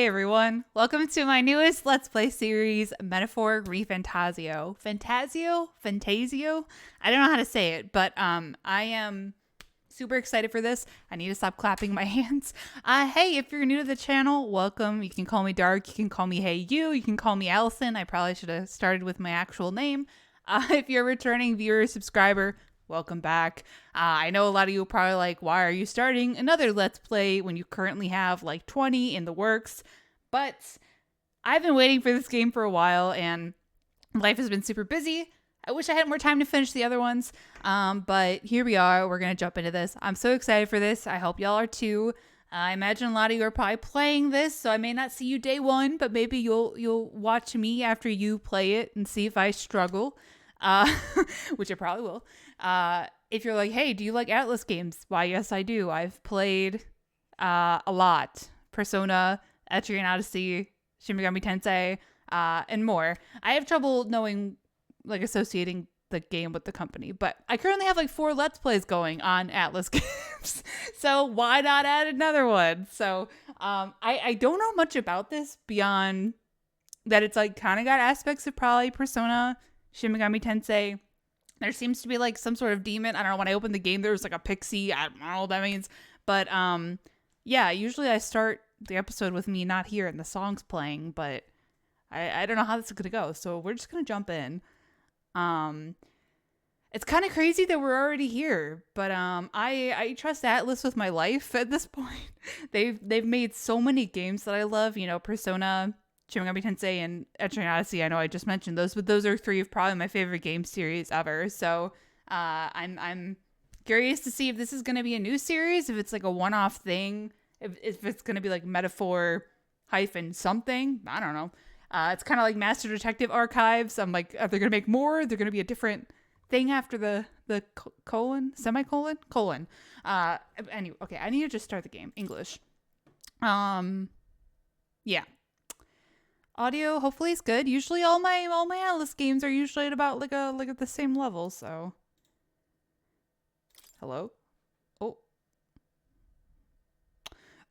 everyone, welcome to my newest Let's Play series, Metaphor ReFantazio. Fantazio? I don't know how to say it, but I am super excited for this. I need to stop clapping my hands. Hey, if you're new to the channel, welcome. You can call me Dark, you can call me Hey You, you can call me Allison. I probably should have started with my actual name. If you're a returning viewer or subscriber, welcome back. I know a lot of you are probably like, why are you starting another Let's Play when you currently have like 20 in the works? But I've been waiting for this game for a while and life has been super busy. I wish I had more time to finish the other ones. But here we are. We're going to jump into this. I'm so excited for this. I hope y'all are too. I imagine a lot of you are probably playing this, so I may not see you day one, but maybe you'll watch me after you play it and see if I struggle. Which I probably will. If you're like, hey, do you like ATLUS games? Why, yes, I do. I've played a lot. Persona, Etrian Odyssey, Shin Megami Tensei, and more. I have trouble knowing, like, associating the game with the company, but I currently have like 4 Let's Plays going on ATLUS games, so why not add another one? So I don't know much about this beyond that it's like kind of got aspects of probably Persona, Shin Megami Tensei. There seems to be like some sort of demon. I don't know, when I opened the game there was like a pixie. I don't know what that means. But yeah, usually I start the episode with me not here and the song's playing, but I don't know how this is gonna go. So we're just gonna jump in. It's kind of crazy that we're already here, but I trust ATLUS with my life at this point. They've made so many games that I love, you know, Persona, Shin Megami Tensei, and Etrian Odyssey. I know I just mentioned those, but those are 3 of probably my favorite game series ever. So I'm curious to see if this is going to be a new series, if it's like a one-off thing, if it's going to be like Metaphor hyphen something. I don't know. It's kind of like Master Detective Archives. I'm like, are they going to make more? They're going to be a different thing after the colon. Anyway, okay, I need to just start the game. English. Yeah. Audio hopefully is good. Usually all my ATLUS games are usually at about like at the same level, so. Hello? Oh.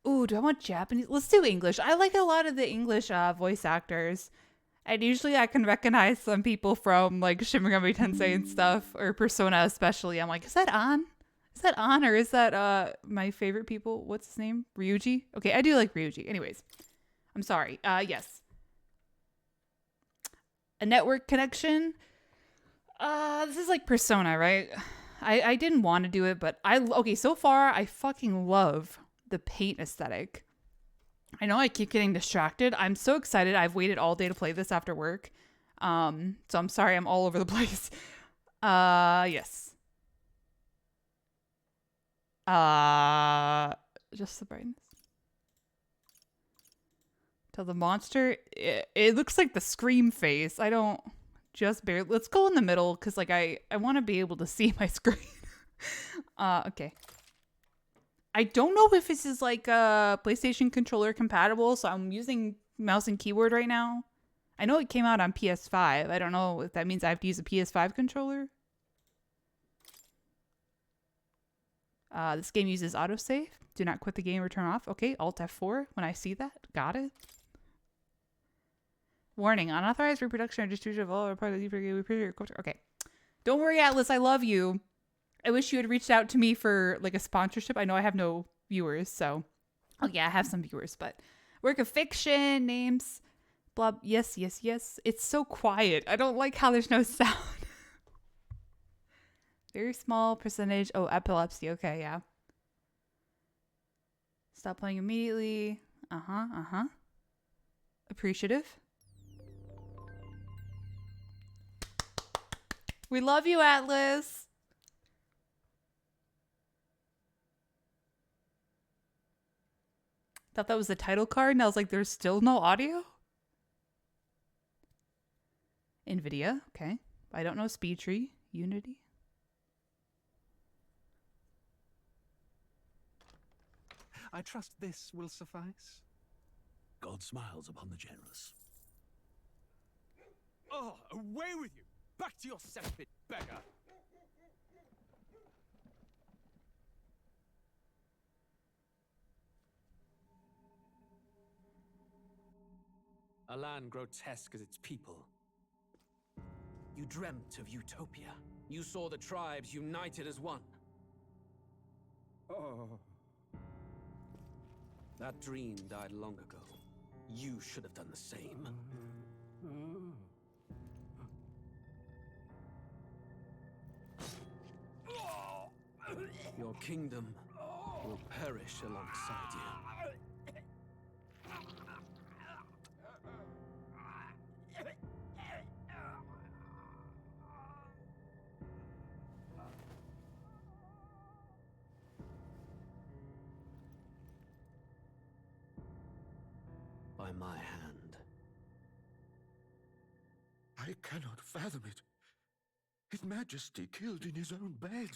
Ooh, do I want Japanese? Let's do English. I like a lot of the English voice actors. And usually I can recognize some people from like Shin Megami Tensei and stuff, or Persona especially. I'm like, is that on? Is that on, or is that my favorite people? What's his name? Ryuji? Okay, I do like Ryuji. Anyways. I'm sorry. Yes. A network connection. This is like Persona, right? I didn't want to do it, but okay, so far I fucking love the paint aesthetic. I know I keep getting distracted. I'm so excited. I've waited all day to play this after work. So I'm sorry I'm all over the place. Yes. Just the brightness. To the monster, it looks like the Scream face. I don't just barely. Let's go in the middle because like I want to be able to see my screen. Okay. I don't know if this is like PlayStation controller compatible, so I'm using mouse and keyboard right now. I know it came out on PS5. I don't know if that means I have to use a PS5 controller. This game uses autosave. Do not quit the game or turn off. Okay, Alt F4 when I see that. Got it. Warning, unauthorized reproduction or distribution of all or part of the okay. Don't worry, ATLUS, I love you. I wish you had reached out to me for like a sponsorship. I know I have no viewers, so oh yeah, I have some viewers, but work of fiction, names, blah, yes. It's so quiet. I don't like how there's no sound. Very small percentage. Oh, epilepsy. Okay, yeah. Stop playing immediately. Appreciative. We love you, ATLUS. Thought that was the title card, and I was like, there's still no audio? NVIDIA, okay. I don't know speed tree. Unity. I trust this will suffice. God smiles upon the generous. Oh, away with you! Back to your cesspit, beggar! A land grotesque as its people. You dreamt of utopia. You saw the tribes united as one. Oh. That dream died long ago. You should have done the same. Your kingdom will perish alongside you. By my hand. I cannot fathom it. His Majesty killed in his own bed.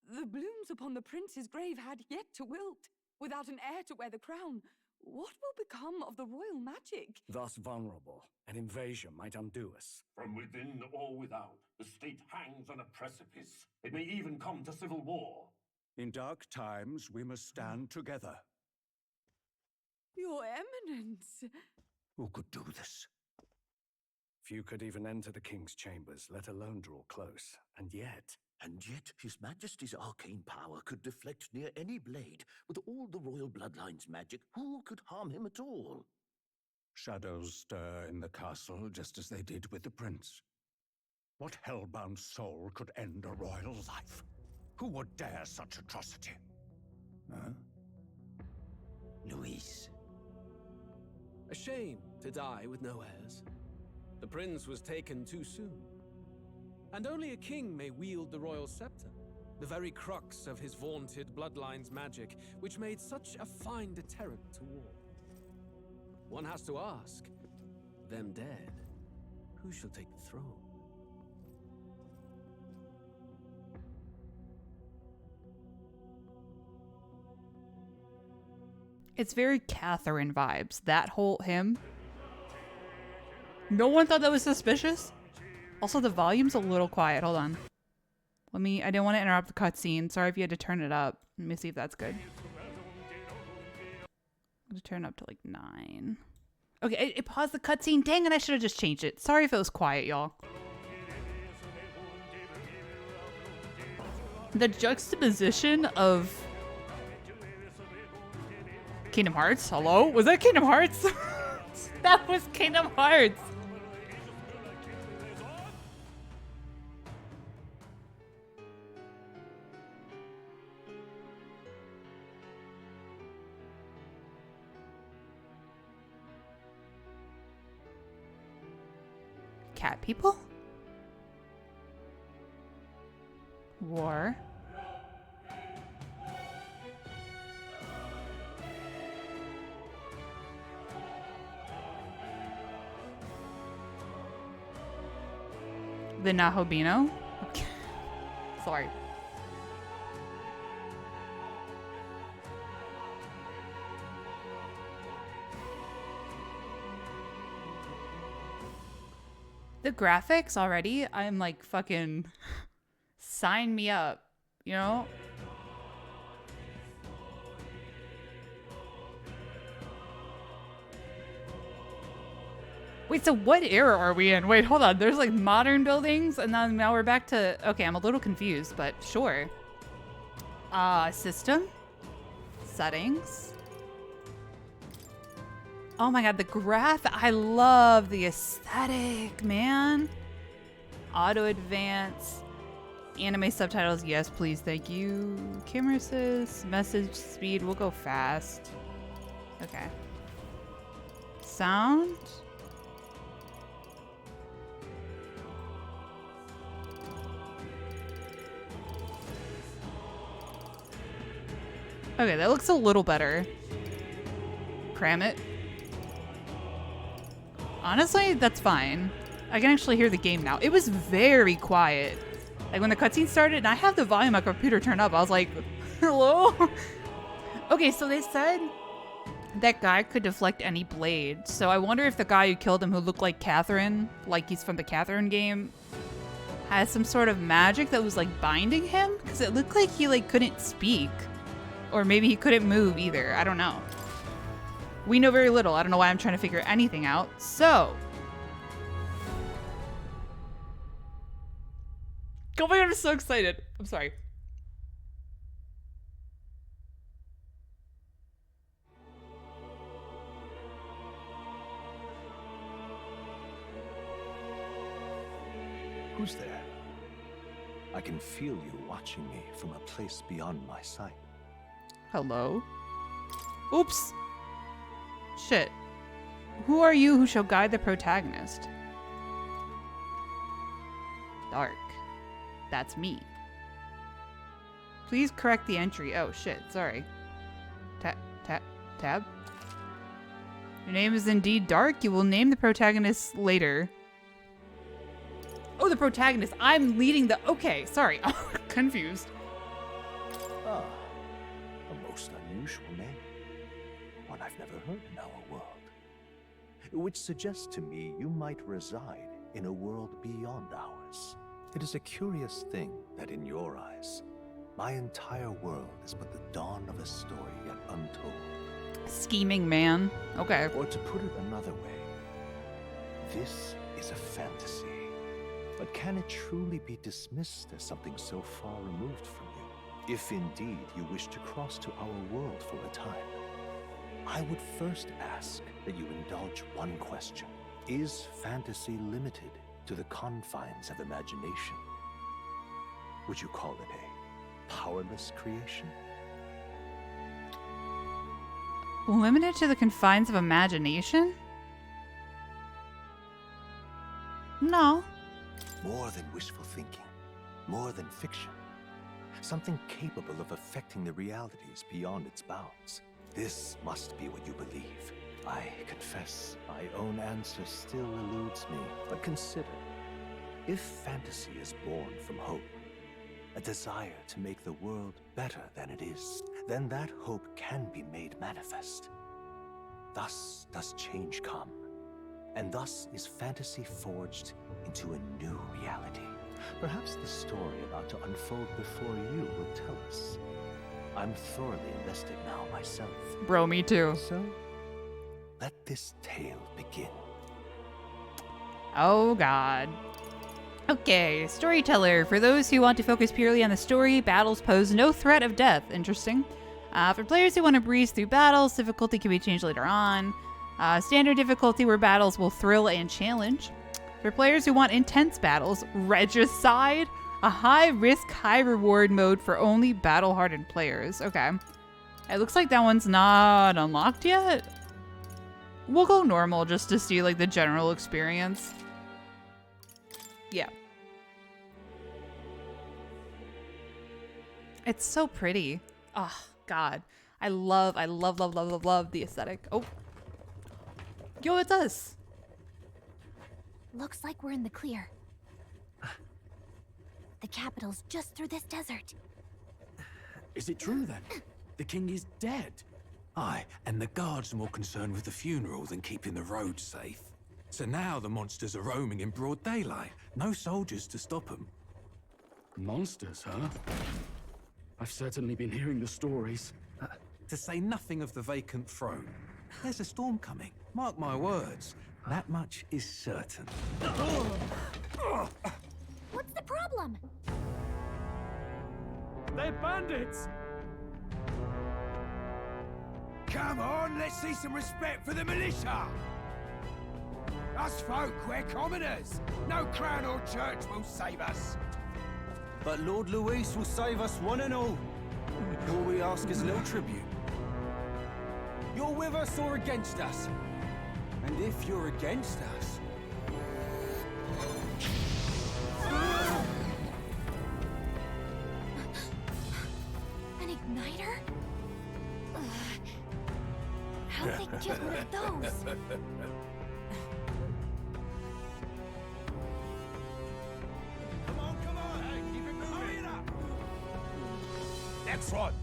The blooms upon the prince's grave had yet to wilt. Without an heir to wear the crown, what will become of the royal magic? Thus vulnerable, an invasion might undo us. From within or without, the state hangs on a precipice. It may even come to civil war. In dark times, we must stand together. Your Eminence! Who could do this? Few could even enter the king's chambers, let alone draw close. And yet, His Majesty's arcane power could deflect near any blade. With all the royal bloodline's magic, who could harm him at all? shadows stir in the castle just as they did with the prince. What hellbound soul could end a royal life? Who would dare such atrocity? Huh? Luis. A shame to die with no heirs. The prince was taken too soon. And only a king may wield the royal scepter, the very crux of his vaunted bloodline's magic, which made such a fine deterrent to war. One has to ask, them dead, who shall take the throne? It's very Catherine vibes, that whole hymn. No one thought that was suspicious? Also, the volume's a little quiet. Hold on. I didn't want to interrupt the cutscene. Sorry if you had to turn it up. Let me see if that's good. I'm going to turn it up to like 9. Okay, it paused the cutscene. Dang it, I should have just changed it. Sorry if it was quiet, y'all. The juxtaposition of Kingdom Hearts? Hello? Was that Kingdom Hearts? That was Kingdom Hearts. Cat people? War. The Nahobino? Okay. Sorry. The graphics already, I'm like fucking sign me up, you know? Wait, so what era are we in? Wait, hold on. There's like modern buildings and then now we're back to, okay, I'm a little confused, but sure. System. Settings. Oh my god, the I love the aesthetic, man. Auto advance. Anime subtitles, yes, please, thank you. Camera assist, message speed, we'll go fast. Okay. Sound. Okay, that looks a little better. Cram it. Honestly, that's fine. I can actually hear the game now. It was very quiet. Like when the cutscene started and I have the volume on my computer turned up, I was like, hello? Okay, so they said that guy could deflect any blade. So I wonder if the guy who killed him who looked like Catherine, like he's from the Catherine game, has some sort of magic that was like binding him? Because it looked like he like couldn't speak. Or maybe he couldn't move either. I don't know. We know very little. I don't know why I'm trying to figure anything out. So. Oh my god, I'm so excited. I'm sorry. Who's there? I can feel you watching me from a place beyond my sight. Hello? Oops. Shit. Who are you who shall guide the protagonist? Dark. That's me. Please correct the entry. Oh shit, sorry. Tab? Your name is indeed Dark. You will name the protagonist later. Oh, the protagonist. I'm leading the... Okay, sorry. I'm confused. Ah, a most unusual name. One I've never heard in our world. Which suggests to me you might reside in a world beyond ours. It is a curious thing that in your eyes, my entire world is but the dawn of a story yet untold. Scheming man. Okay. Or to put it another way, this is a fantasy. But can it truly be dismissed as something so far removed from you? If indeed you wish to cross to our world for a time, I would first ask that you indulge one question. Is fantasy limited to the confines of imagination? Would you call it a powerless creation? Limited to the confines of imagination? No. More than wishful thinking, more than fiction. Something capable of affecting the realities beyond its bounds. This must be what you believe. I confess, my own answer still eludes me. But consider, if fantasy is born from hope, a desire to make the world better than it is, then that hope can be made manifest. Thus does change come, and thus is fantasy forged into a new reality. Perhaps the story about to unfold before you will tell us. I'm thoroughly invested now myself. Bro, me too. So, let this tale begin. Oh god. Okay, storyteller. For those who want to focus purely on the story, battles pose no threat of death. Interesting. For players who want to breeze through battles, difficulty can be changed later on. Standard difficulty where battles will thrill and challenge. For players who want intense battles, Regicide, a high-risk, high-reward mode for only battle-hardened players. Okay. It looks like that one's not unlocked yet. We'll go normal just to see, like, the general experience. Yeah. It's so pretty. Oh, God. I love the aesthetic. Oh. Yo, it's us. Looks like we're in the clear. The capital's just through this desert. Is it true then? The king is dead? Aye, and the guards are more concerned with the funeral than keeping the roads safe. So now the monsters are roaming in broad daylight. No soldiers to stop them. Monsters, huh? I've certainly been hearing the stories. To say nothing of the vacant throne. There's a storm coming. Mark my words. That much is certain. What's the problem? They're bandits! Come on, let's see some respect for the militia! Us folk, we're commoners. No crown or church will save us. But Lord Luis will save us one and all. All we ask is little tribute. You're with us or against us? And if you're against us... An igniter? How'd they get one of those? Come on, hey, keep it moving. Hurry it up. Next one.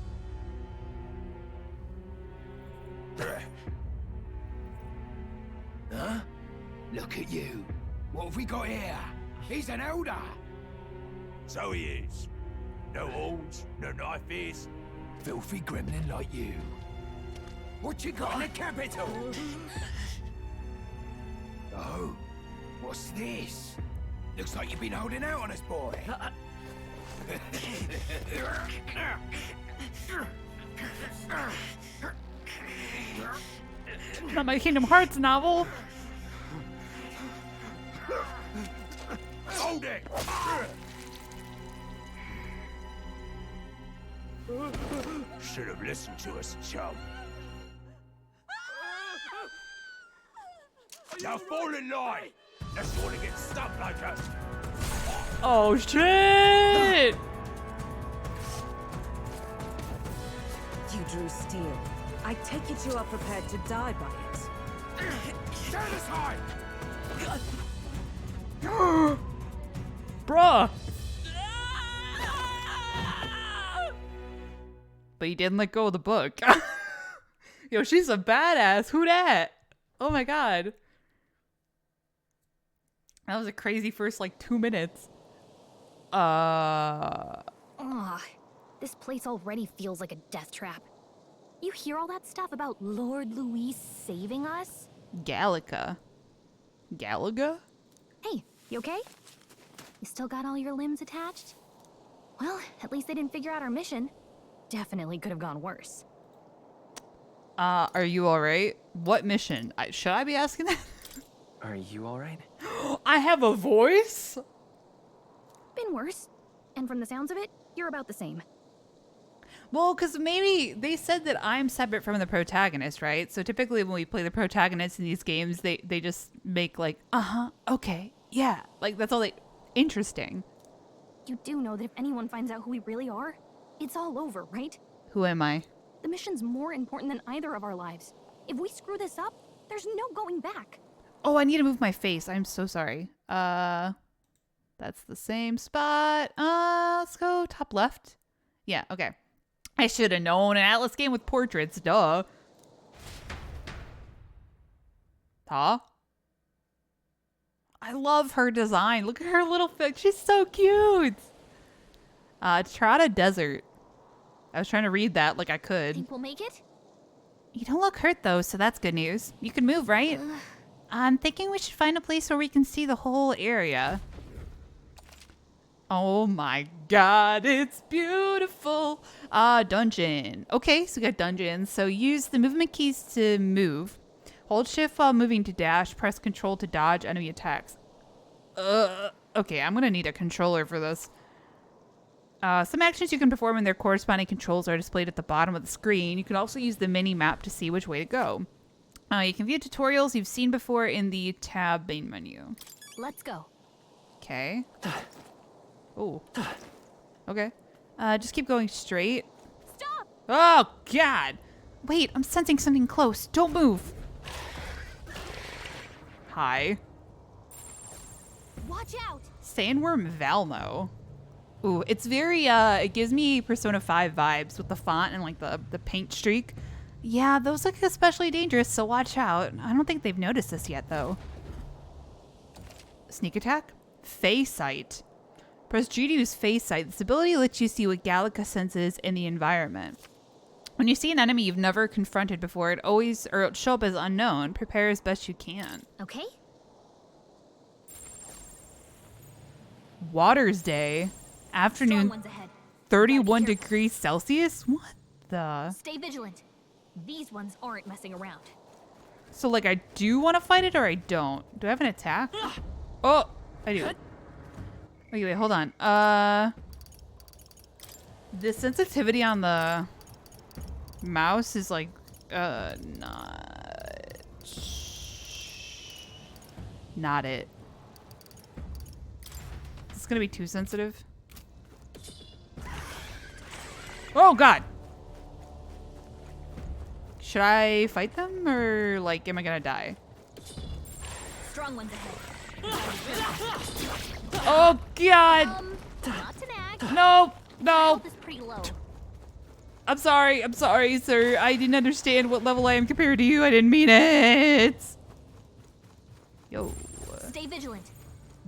Huh? Look at you. What have we got here? He's an elder. So he is. No horns, no knife ears. Filthy gremlin like you. What you got in the capital? Oh, what's this? Looks like you've been holding out on us, boy. Not my Kingdom Hearts novel. Hold it! Should have listened to us, chum. Now fall in line! Unless you want to get stuck like us. Oh shit! You drew steel. I take it you are prepared to die by it. Stand aside! Bruh! But he didn't let go of the book. Yo, she's a badass. Who dat? Oh my god. That was a crazy first like 2 minutes. Ugh. This place already feels like a death trap. You hear all that stuff about Lord Louis saving us? Galaga? Hey, you okay? You still got all your limbs attached? Well, at least they didn't figure out our mission. Definitely could have gone worse. Are you alright? What mission? Should I be asking that? Are you alright? I have a voice? Been worse. And from the sounds of it, you're about the same. Well, because maybe they said that I'm separate from the protagonist, right? So typically when we play the protagonist in these games, they just make like, okay, yeah. Like, that's all they... Interesting. You do know that if anyone finds out who we really are, it's all over, right? Who am I? The mission's more important than either of our lives. If we screw this up, there's no going back. Oh, I need to move my face. I'm so sorry. That's the same spot. Let's go top left. Yeah, okay. I should have known an Atlas game with portraits. Duh. Huh? I love her design. Look at her little foot. She's so cute. Trata Desert. I was trying to read that like I could. Think we'll make it? You don't look hurt though, so that's good news. You can move, right? I'm thinking we should find a place where we can see the whole area. Oh my god, it's beautiful. Dungeon. Okay, so we got dungeons. So use the movement keys to move. Hold shift while moving to dash. Press control to dodge enemy attacks. Okay, I'm gonna need a controller for this. Some actions you can perform and their corresponding controls are displayed at the bottom of the screen. You can also use the mini map to see which way to go. You can view tutorials you've seen before in the tab main menu. Let's go. Okay. Oh. Okay. Just keep going straight. Stop! Oh, God! Wait, I'm sensing something close. Don't move. Hi. Watch out! Sandworm Valmo. Ooh, it's very, it gives me Persona 5 vibes with the font and like the paint streak. Yeah, those look especially dangerous, so watch out. I don't think they've noticed this yet, though. Sneak attack? Fey Sight. Press G to use Fey Sight. This ability lets you see what Galaga senses in the environment. When you see an enemy you've never confronted before, it'll show up as unknown. Prepare as best you can. Okay. Water's Day. Afternoon. 31 degrees Celsius? What the? Stay vigilant. These ones aren't messing around. So, like, I do want to fight it or I don't? Do I have an attack? Oh, I do. Okay, wait, hold on. The sensitivity on the mouse is like, not it. Is this gonna be too sensitive? Oh, God. Should I fight them or, like, am I gonna die? Strong ones ahead. Oh, God. Not to nag. No, no. Health is pretty low. I'm sorry, sir. I didn't understand what level I am compared to you. I didn't mean it. Yo. Stay vigilant.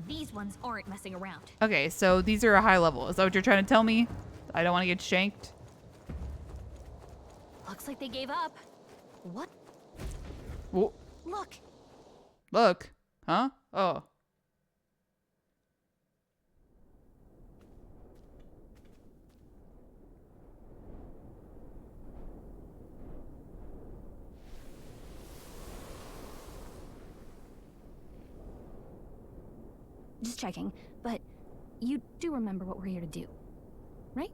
These ones aren't messing around. Okay, so these are a high level. Is that what you're trying to tell me? I don't want to get shanked? Looks like they gave up. What? Whoa. Look. Look. Huh? Oh. Just checking, but you do remember what we're here to do, right?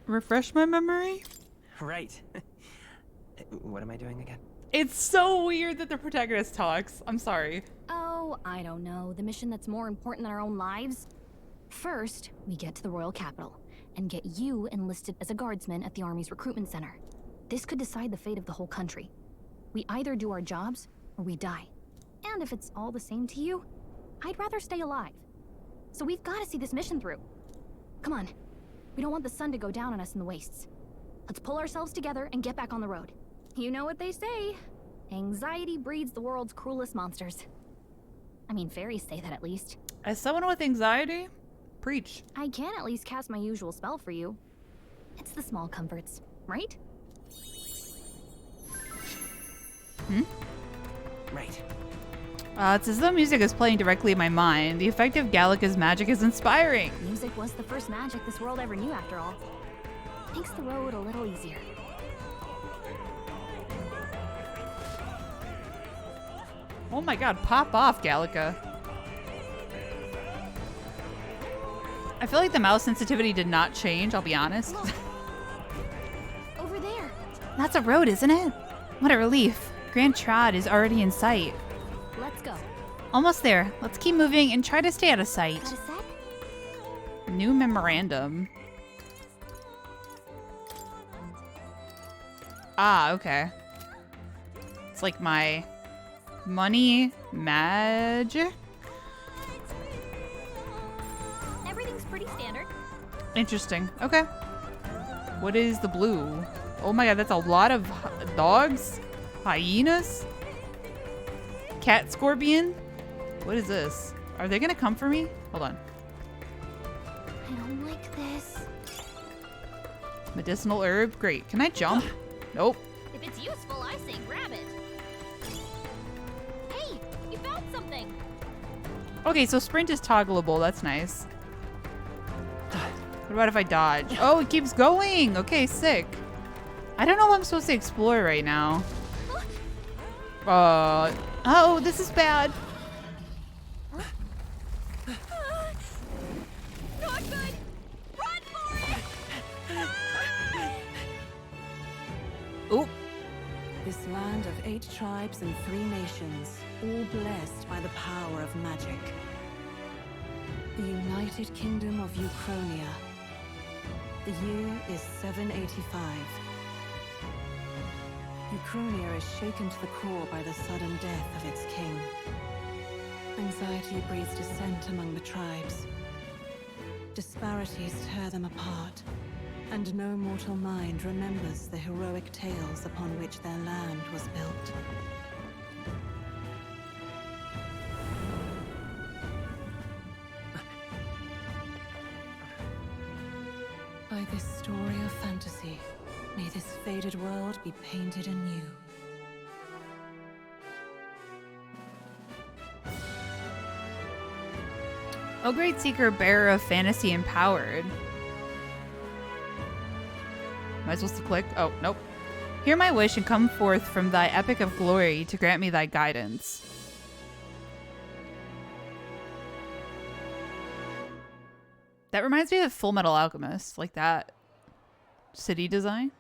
Refresh my memory? Right. What am I doing again? It's so weird that the protagonist talks. I'm sorry. Oh, I don't know. The mission that's more important than our own lives? First, we get to the royal capital and get you enlisted as a guardsman at the army's recruitment center. This could decide the fate of the whole country. We either do our jobs or we die. And if it's all the same to you, I'd rather stay alive. So we've got to see this mission through. Come on. We don't want the sun to go down on us in the wastes. Let's pull ourselves together and get back on the road. You know what they say. Anxiety breeds the world's cruelest monsters. I mean, fairies say that at least. As someone with anxiety, preach. I can at least cast my usual spell for you. It's the small comforts, right? Right. It's as though music is playing directly in my mind. The effect of Gallica's magic is inspiring. Music was the first magic this world ever knew, after all. Makes the road a little easier. Oh my god, pop off, Gallica. I feel like the mouse sensitivity did not change, I'll be honest. Over there. That's a road, isn't it? What a relief. Grand Trod is already in sight. Let's go. Almost there. Let's keep moving and try to stay out of sight. Got a sec? New memorandum. Ah, okay. It's like my money magic. Everything's pretty standard. Interesting. Okay. What is the blue? Oh my god, that's a lot of dogs? Hyenas? Cat scorpion? What is this? Are they gonna come for me? Hold on. I don't like this. Medicinal herb? Great. Can I jump? Nope. If it's useful, I say grab it. Hey, you found something. Okay, so sprint is toggleable. That's nice. What about if I dodge? Oh, it keeps going. Okay, sick. I don't know what I'm supposed to explore right now. Oh, this is bad. Not good. Run for it. Oop. This land of 8 tribes and 3 nations, all blessed by the power of magic. The United Kingdom of Uchronia. The year is 785. Uchronia is shaken to the core by the sudden death of its king. Anxiety breeds dissent among the tribes. Disparities tear them apart, and no mortal mind remembers the heroic tales upon which their land was built. By this story of fantasy, may this faded world be painted anew. Oh, great seeker, bearer of fantasy empowered. Am I supposed to click? Oh, nope. Hear my wish and come forth from thy epic of glory to grant me thy guidance. That reminds me of Full Metal Alchemist, like that city design.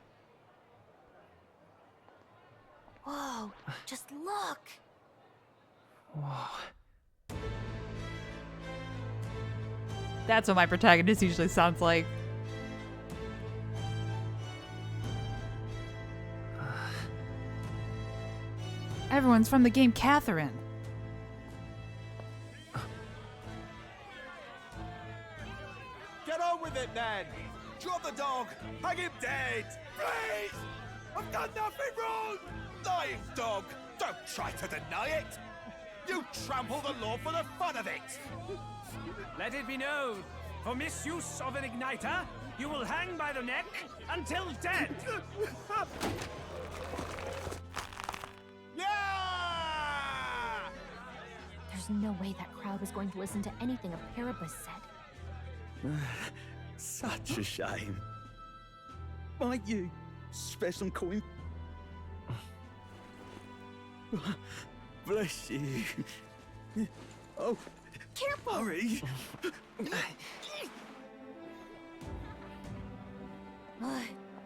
Whoa, just look. Whoa. That's what my protagonist usually sounds like. Everyone's from the game Catherine. Get on with it, then! Drop the dog! Hang him dead! Please! I've done nothing wrong! Lying dog! Don't try to deny it! You trample the law for the fun of it! Let it be known, for misuse of an igniter, you will hang by the neck until dead! There's no way that crowd was going to listen to anything a Paribus said. Such a shame. Might you spare some coin? Bless you. Oh, careful! Hurry!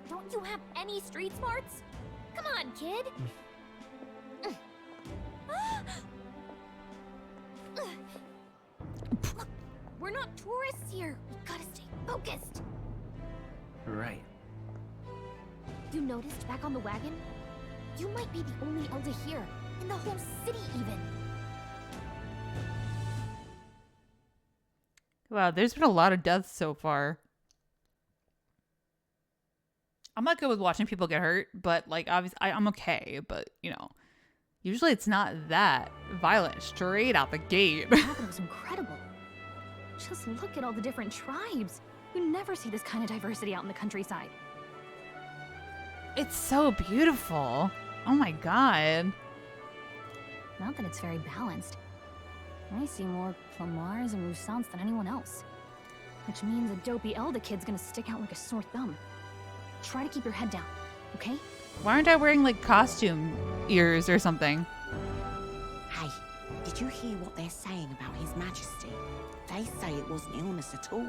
Don't you have any street smarts? Come on, kid! Look, we're not tourists here. We gotta stay focused. Right. You noticed back on the wagon? You might be the only elder here, in the whole city even. Wow, there's been a lot of deaths so far. I'm not good with watching people get hurt, but like obviously I'm okay, but you know, usually it's not that violent straight out the gate. That was incredible. Just look at all the different tribes. You never see this kind of diversity out in the countryside. It's so beautiful. Oh my god. Not that it's very balanced. I see more Plamars and Roussants than anyone else. Which means a dopey Elda kid's gonna stick out like a sore thumb. Try to keep your head down, okay? Why aren't I wearing like costume ears or something? Hey, did you hear what they're saying about His Majesty? They say it wasn't illness at all.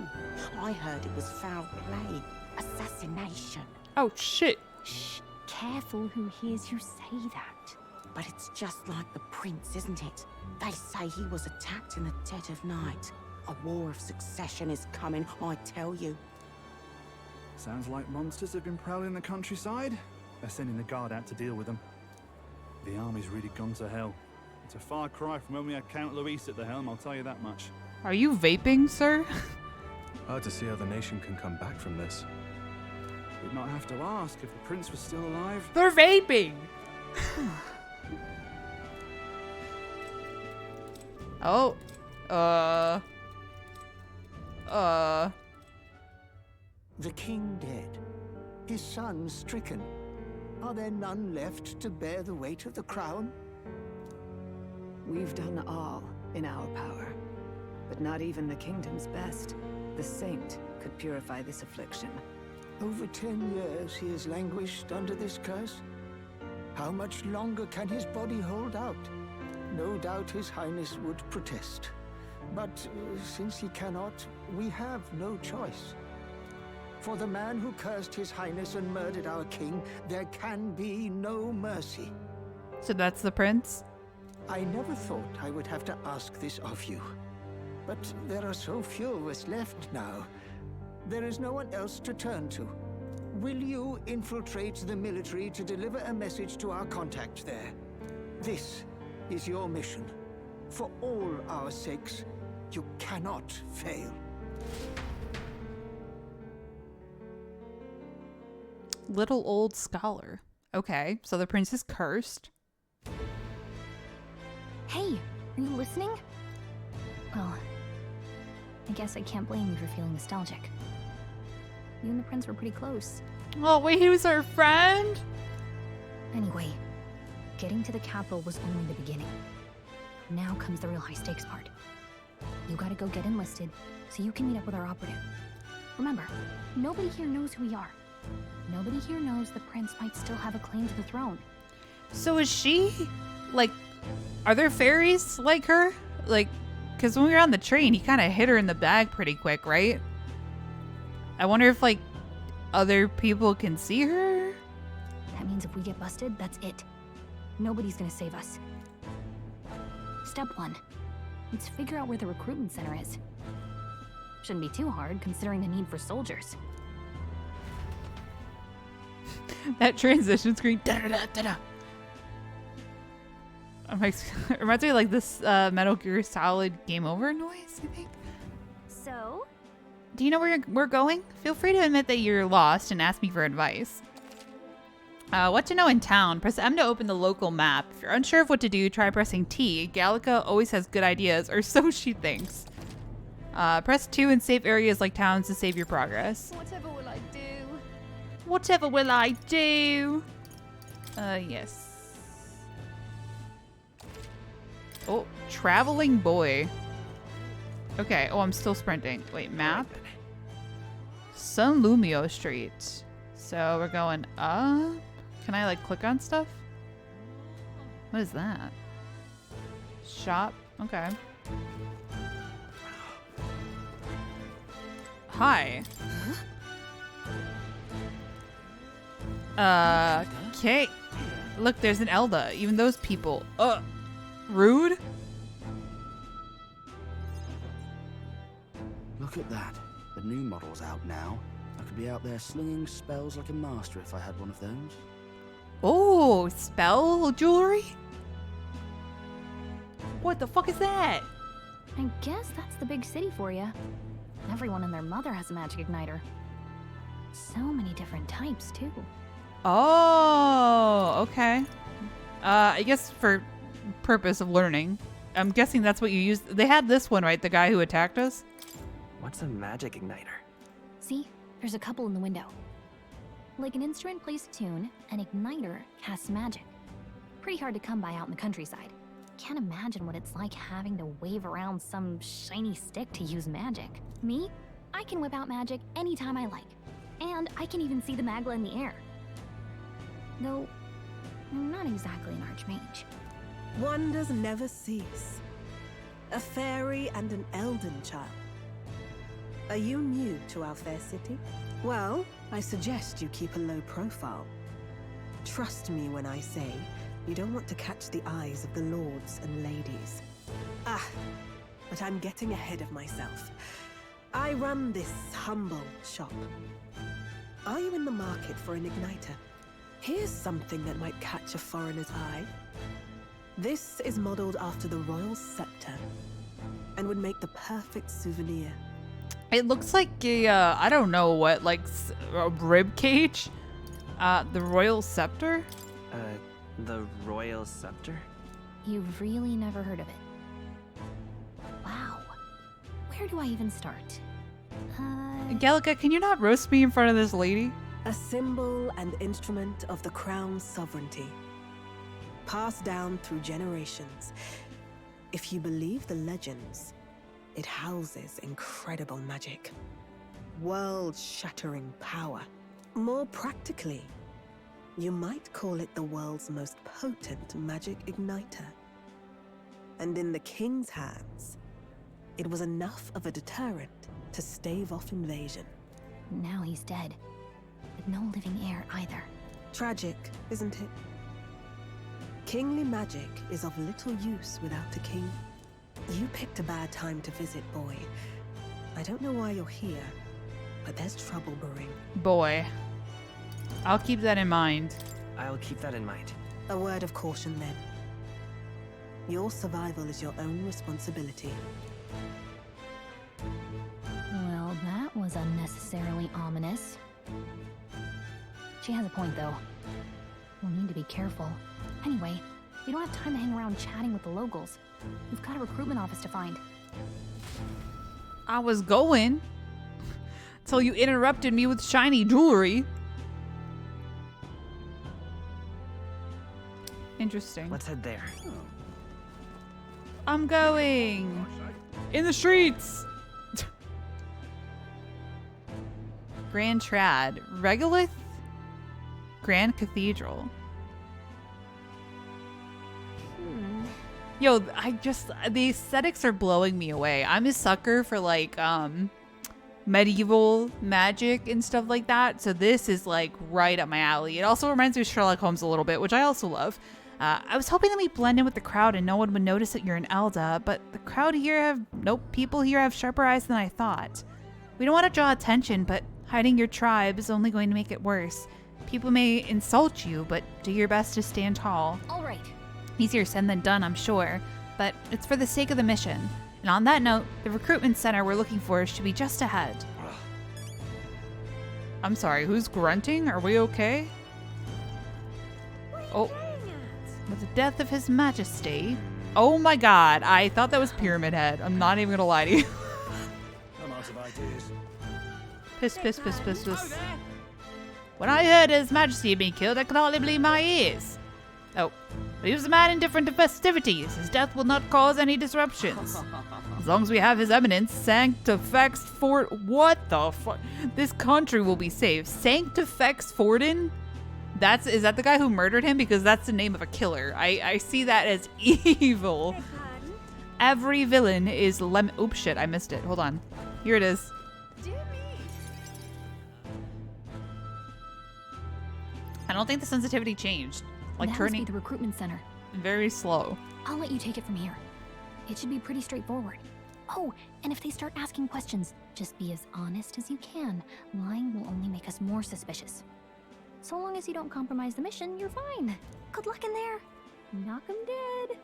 I heard it was foul play, assassination. Oh shit. Shh, careful who hears you say that. But it's just like the prince, isn't it? They say he was attacked in the dead of night. A war of succession is coming, I tell you. Sounds like monsters have been prowling the countryside. They're sending the guard out to deal with them. The army's really gone to hell. It's a far cry from when we had Count Luis at the helm, I'll tell you that much. Are you vaping, sir? Hard to see how the nation can come back from this. We'd not have to ask if the prince was still alive. They're vaping! Oh. The king dead, his son stricken. Are there none left to bear the weight of the crown? We've done all in our power, but not even the kingdom's best, the saint, could purify this affliction. Over 10 years he has languished under this curse. How much longer can his body hold out? No doubt His Highness would protest. But since he cannot, we have no choice. For the man who cursed His Highness and murdered our king, there can be no mercy. So that's the prince? I never thought I would have to ask this of you. But there are so few of us left now. There is no one else to turn to. Will you infiltrate the military to deliver a message to our contact there? This is your mission. For all our sakes, you cannot fail. Little old scholar. Okay, so the prince is cursed. Hey, are you listening? Well, I guess I can't blame you for feeling nostalgic. You and the prince were pretty close. Oh, wait, he was our friend? Anyway, getting to the capital was only the beginning. Now comes the real high-stakes part. You gotta go get enlisted so you can meet up with our operative. Remember, nobody here knows who we are. Nobody here knows the prince might still have a claim to the throne. So is she, like, are there fairies like her? Like, because when we were on the train, he kind of hit her in the bag pretty quick, right? I wonder if, like, other people can see her? That means if we get busted, that's it. Nobody's gonna save us. Step 1. Let's figure out where the recruitment center is. Shouldn't be too hard, considering the need for soldiers. That transition screen. Da-da-da-da-da. It reminds me of like this Metal Gear Solid Game Over noise, I think. So? Do you know where we're going? Feel free to admit that you're lost and ask me for advice. What to know in town? Press M to open the local map. If you're unsure of what to do, try pressing T. Gallica always has good ideas, or so she thinks. Press 2 in safe areas like towns to save your progress. Whatever will I do? Whatever will I do? Yes. Oh, traveling boy. Okay. Oh, I'm still sprinting. Wait, map. San Lumio Street. So we're going up. Can I like click on stuff? What is that? Shop. Okay. Hi. Okay. Look, there's an Elda. Even those people. Rude? Look at that. The new model's out now. I could be out there slinging spells like a master if I had one of those. Oh, spell jewelry? What the fuck is that? I guess that's the big city for you. Everyone and their mother has a magic igniter. So many different types, too. Oh, okay. I guess for purpose of learning. I'm guessing that's what you used. They had this one, right? The guy who attacked us? What's a magic igniter? See? There's a couple in the window. Like an instrument plays a tune, an igniter casts magic. Pretty hard to come by out in the countryside. Can't imagine what it's like having to wave around some shiny stick to use magic. Me? I can whip out magic anytime I like. And I can even see the magla in the air. Though, I'm not exactly an archmage. Wonders never cease. A fairy and an elden child. Are you new to our fair city? Well, I suggest you keep a low profile. Trust me when I say you don't want to catch the eyes of the lords and ladies. But I'm getting ahead of myself. I run this humble shop. Are you in the market for an igniter? Here's something that might catch a foreigner's eye. This is modeled after the royal scepter and would make the perfect souvenir. It looks like a, I don't know what, like a rib cage? The royal scepter? The royal scepter? You've really never heard of it. Wow. Where do I even start? Gallica, can you not roast me in front of this lady? A symbol and instrument of the crown's sovereignty. Passed down through generations. If you believe the legends, it houses incredible magic. World-shattering power. More practically, you might call it the world's most potent magic igniter. And in the king's hands, it was enough of a deterrent to stave off invasion. Now he's dead. With no living heir either. Tragic, isn't it? Kingly magic is of little use without a king. You picked a bad time to visit, boy. I don't know why you're here, but there's trouble brewing. Boy. I'll keep that in mind. I'll keep that in mind. A word of caution then. Your survival is your own responsibility. Well, that was unnecessarily ominous. She has a point, though. We'll need to be careful. Anyway, we don't have time to hang around chatting with the locals. We've got a recruitment office to find. I was going till you interrupted me with shiny jewelry. Interesting. Let's head there. I'm going in the streets. Grand Trad, Regolith, Grand Cathedral. Yo, the aesthetics are blowing me away. I'm a sucker for like medieval magic and stuff like that. So this is like right up my alley. It also reminds me of Sherlock Holmes a little bit, which I also love. I was hoping that we blend in with the crowd and no one would notice that you're an Elda, but the crowd here people here have sharper eyes than I thought. We don't want to draw attention, but hiding your tribe is only going to make it worse. People may insult you, but do your best to stand tall. All right. Easier said than done, I'm sure, but it's for the sake of the mission. And on that note, the recruitment center we're looking for should be just ahead. I'm sorry, who's grunting? Are we okay? Oh, with the death of His Majesty. Oh my god, I thought that was Pyramid Head. I'm not even gonna lie to you. I'm out of ideas. Piss, piss, piss, piss, piss. When I heard His Majesty had been killed, I could hardly believe my ears. Oh, He was a man indifferent to festivities. His death will not cause any disruptions. As long as we have his eminence, Sanctifex Fort. What the fuck? This country will be safe. Sanctifex Fortin? Is that the guy who murdered him? Because that's the name of a killer. I see that as evil. Every villain is Oops, shit, I missed it. Hold on. Here it is. I don't think the sensitivity changed. Like that must be the recruitment center. Very slow. I'll let you take it from here. It should be pretty straightforward. Oh, and if they start asking questions, just be as honest as you can. Lying will only make us more suspicious. So long as you don't compromise the mission, you're fine. Good luck in there. Knock 'em dead.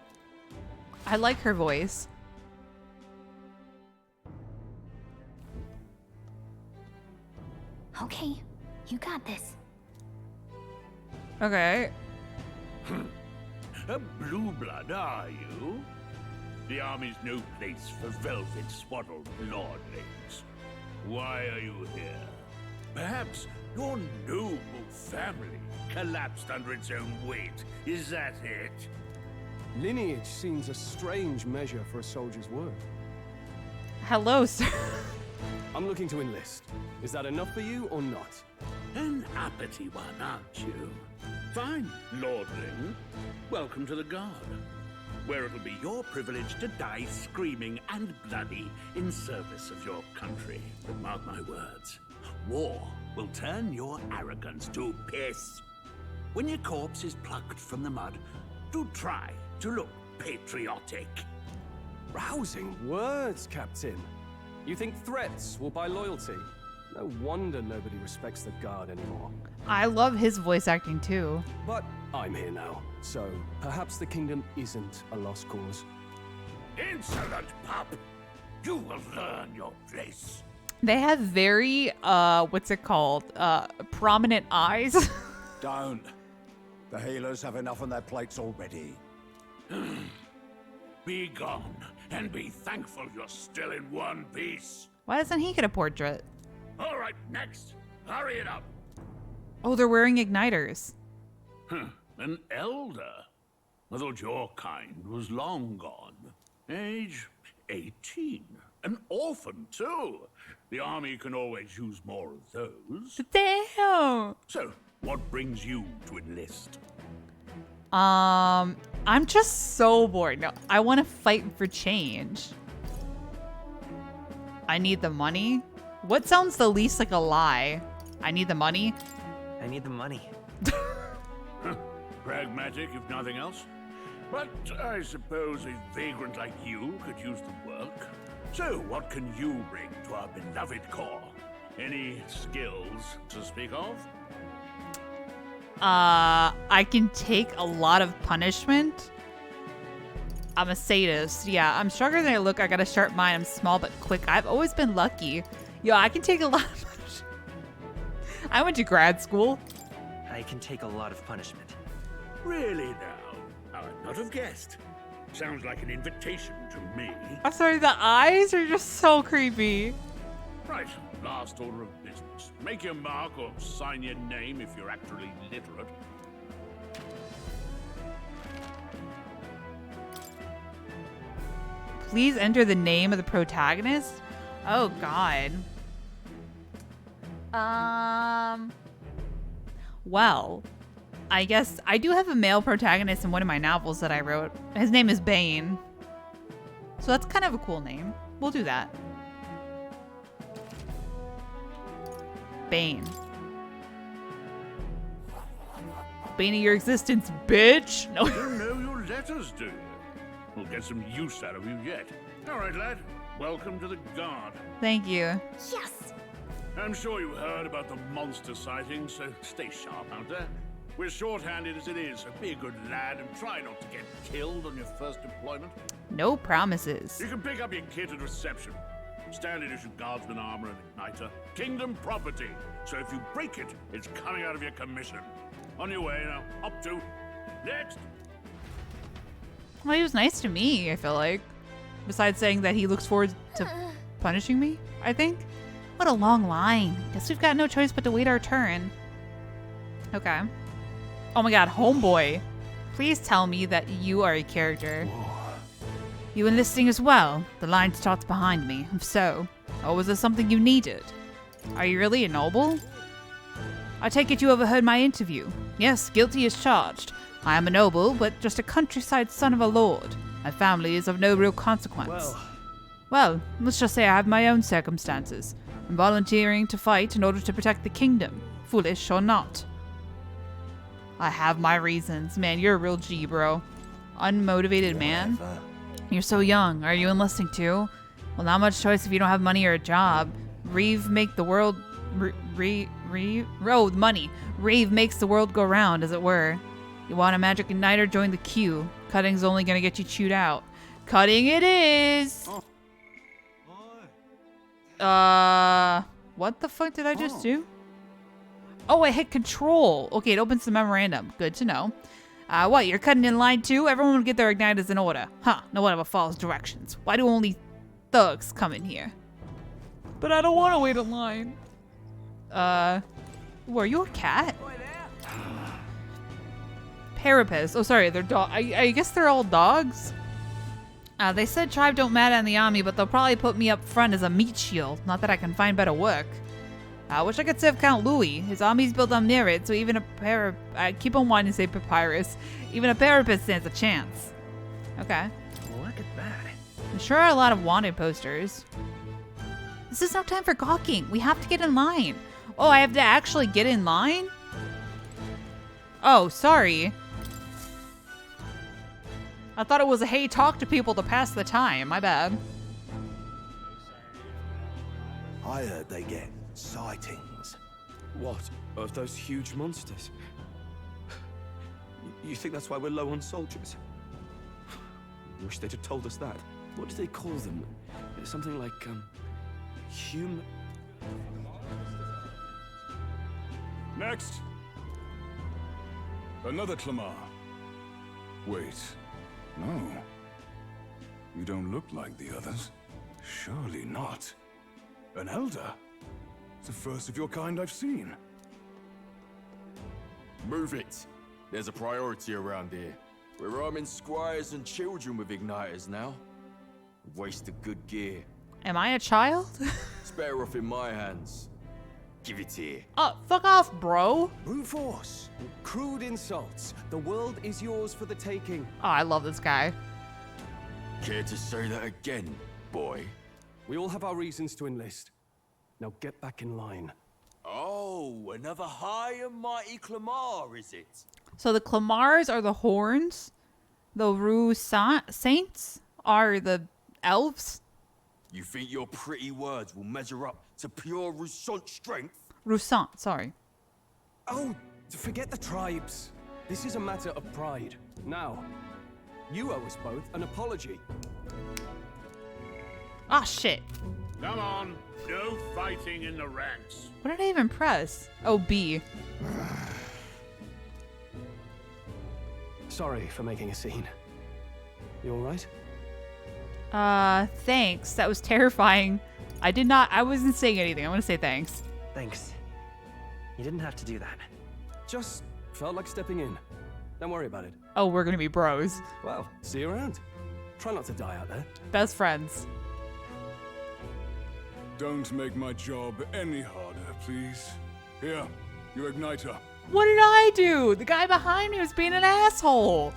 I like her voice. Okay, you got this. Okay. A blue blood, are you? The army's no place for velvet swaddled lordlings. Why are you here? Perhaps your noble family collapsed under its own weight. Is that it? Lineage seems a strange measure for a soldier's worth. Hello, sir. I'm looking to enlist. Is that enough for you or not? An uppity one, aren't you? Fine, lordling. Welcome to the Guard, where it'll be your privilege to die screaming and bloody in service of your country. But mark my words, war will turn your arrogance to piss. When your corpse is plucked from the mud, do try to look patriotic. Rousing words, Captain. You think threats will buy loyalty? No wonder nobody respects the Guard anymore. I love his voice acting too. But I'm here now, so perhaps the kingdom isn't a lost cause. Insolent pup! You will learn your place. They have very, what's it called? Prominent eyes. Don't. The healers have enough on their plates already. Be gone, and be thankful you're still in one piece. Why doesn't he get a portrait? All right, next. Hurry it up. Oh, they're wearing igniters. An elder. I thought your kind was long gone. Age 18. An orphan, too. The army can always use more of those. Damn. So, what brings you to enlist? I'm just so bored. No, I want to fight for change. I need the money. What sounds the least like a lie? I need the money. I need the money. Pragmatic, if nothing else. But I suppose a vagrant like you could use the work. So, what can you bring to our beloved corps? Any skills to speak of? I can take a lot of punishment. I'm a sadist. Yeah, I'm stronger than I look. I got a sharp mind. I'm small but quick. I've always been lucky. Yo, I can take a lot of punishment. I went to grad school. I can take a lot of punishment. Really now? I would not have guessed. Sounds like an invitation to me. I'm sorry, the eyes are just so creepy. Right, last order of business. Make your mark or sign your name if you're actually literate. Please enter the name of the protagonist. Oh, God. Well, I guess I do have a male protagonist in one of my novels that I wrote. His name is Bane. So that's kind of a cool name. We'll do that. Bane. Bane of your existence, bitch! No. You don't know your letters, do you? We'll get some use out of you yet. All right, lad. Welcome to the Guard. Thank you. Yes! I'm sure you heard about the monster sighting, so stay sharp out there. We're short-handed as it is, so be a good lad and try not to get killed on your first deployment. No promises. You can pick up your kit at reception. Standard issue guardsman armor and igniter. Kingdom property. So if you break it, it's coming out of your commission. On your way now. Up to. Next. Well, he was nice to me, I feel like. Besides saying that he looks forward to punishing me, I think. What a long line. Guess we've got no choice but to wait our turn. Okay. Oh my god, homeboy. Please tell me that you are a character. You enlisting as well? The line starts behind me. If so, or was there something you needed? Are you really a noble? I take it you overheard my interview. Yes, guilty as charged. I am a noble, but just a countryside son of a lord. My family is of no real consequence. Well, let's just say I have my own circumstances. I'm volunteering to fight in order to protect the kingdom. Foolish or not. I have my reasons. Man, you're a real G, bro. Unmotivated man? You're so young. Are you enlisting too? Well, not much choice if you don't have money or a job. Reeve make the world... money. Reeve makes the world go round, as it were. You want a magic igniter? Join the queue. Cutting's only gonna get you chewed out. Cutting it is! What the fuck did I just do? Oh, I hit control. Okay, it opens the memorandum. Good to know. What, you're cutting in line too? Everyone will get their igniters in order. Huh, no one ever follows directions. Why do only thugs come in here? But I don't want to wait in line. Were you a cat? Parapets. Oh, sorry, they're dog. I guess they're all dogs. They said tribe don't matter in the army, but they'll probably put me up front as a meat shield. Not that I can find better work. Wish I could serve Count Louis. His army's built on merit, so even I keep on wanting to say papyrus. Even a parapet stands a chance. Okay. Look at that. There sure are a lot of wanted posters. This is no time for gawking. We have to get in line. Oh, I have to actually get in line? Oh, sorry. I thought it was a hey, talk to people to pass the time. My bad. I heard they get sightings. What? Of those huge monsters? You think that's why we're low on soldiers? Wish they'd have told us that. What do they call them? Something like, human... Next! Another Clamar. Wait, no. You don't look like the others. Surely not. An elder? It's the first of your kind I've seen. Move it. There's a priority around here. We're arming squires and children with igniters now. Waste of good gear. Am I a child? It's better off in my hands. Give it here. Oh, fuck off, bro. Brute force. Crude insults. The world is yours for the taking. Oh, I love this guy. Care to say that again, boy? We all have our reasons to enlist. Now get back in line. Oh, another high and mighty Clamar, is it? So the Clamars are the horns. The Saints are the elves. You think your pretty words will measure up to pure Roussant strength? Roussant, sorry. Oh, forget the tribes. This is a matter of pride. Now, you owe us both an apology. Ah, shit. Come on, no fighting in the ranks. What did I even press? Oh, B. Sorry for making a scene. You all right? Thanks. That was terrifying. I wasn't saying anything. I want to say thanks. Thanks. You didn't have to do that. Just felt like stepping in. Don't worry about it. Oh, we're gonna be bros. Well, see you around. Try not to die out there. Best friends. Don't make my job any harder, please. Here, your igniter. What did I do? The guy behind me was being an asshole.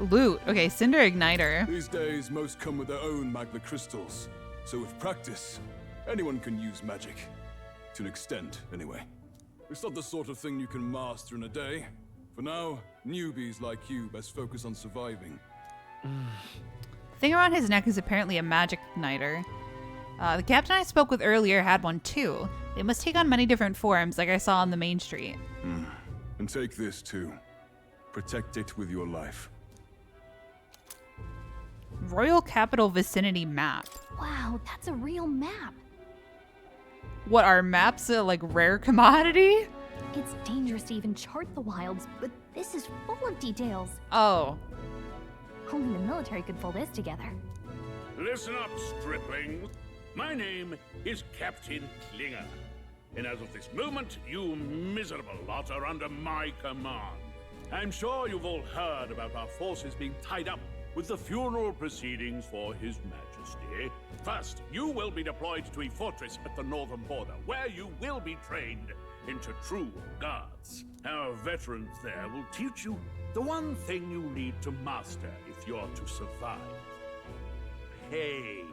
Loot. Okay, Cinder Igniter. These days, most come with their own magma crystals. So with practice, anyone can use magic. To an extent, anyway. It's not the sort of thing you can master in a day. For now, newbies like you best focus on surviving. The thing around his neck is apparently a magic igniter. The captain I spoke with earlier had one too. They must take on many different forms, like I saw on the main street. And take this too. Protect it with your life. Royal Capital Vicinity Map. Wow, that's a real map. What, are maps a, like, rare commodity? It's dangerous to even chart the wilds, but this is full of details. Oh. Only the military could pull this together. Listen up, striplings. My name is Captain Klinger. And as of this moment, you miserable lot are under my command. I'm sure you've all heard about our forces being tied up with the funeral proceedings for His Majesty. First, you will be deployed to a fortress at the northern border, where you will be trained into true guards. Our veterans there will teach you the one thing you need to master if you're to survive. Hey.